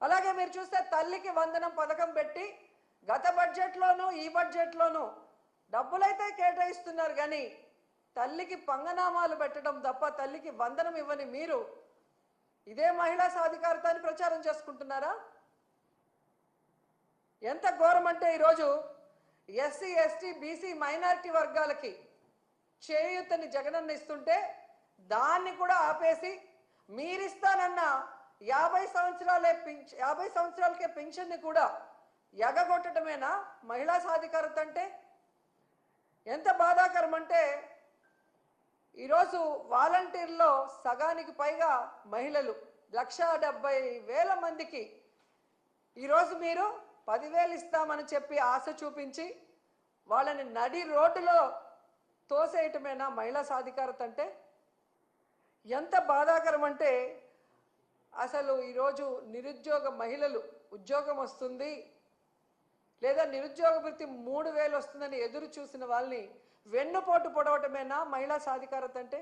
అలాగే మీరు చూస్తే తల్లికి వందనం పథకం పెట్టి గత బడ్జెట్లోనూ ఈ బడ్జెట్లోనూ డబ్బులైతే కేటాయిస్తున్నారు కానీ తల్లికి పంగనామాలు పెట్టడం తప్ప తల్లికి వందనం ఇవ్వని మీరు ఇదే మహిళా సాధికారత అని ప్రచారం చేసుకుంటున్నారా? ఎంత ఘోరం అంటే ఈరోజు ఎస్సీ ఎస్టీ బీసీ మైనారిటీ వర్గాలకి చేయూతని జగనన్న ఇస్తుంటే దాన్ని కూడా ఆపేసి మీరిస్తానన్న 50 సంవత్సరాలకే పింఛన్ని కూడా ఎగగొట్టడమేనా మహిళా సాధికారత అంటే? ఎంత బాధాకరం అంటే ఈరోజు వాలంటీర్లో సగానికి పైగా మహిళలు 1,70,000 మందికి ఈరోజు మీరు 10,000 ఇస్తామని చెప్పి ఆశ చూపించి వాళ్ళని నడి రోడ్డులో తోసేయటమేనా మహిళా సాధికారత అంటే? ఎంత బాధాకరం అంటే అసలు ఈరోజు నిరుద్యోగ మహిళలు ఉద్యోగం వస్తుంది లేదా నిరుద్యోగ వృత్తి 3,000 వస్తుందని ఎదురు చూసిన వాళ్ళని వెన్నుపోటు పొడవటమేనా మహిళా సాధికారత అంటే?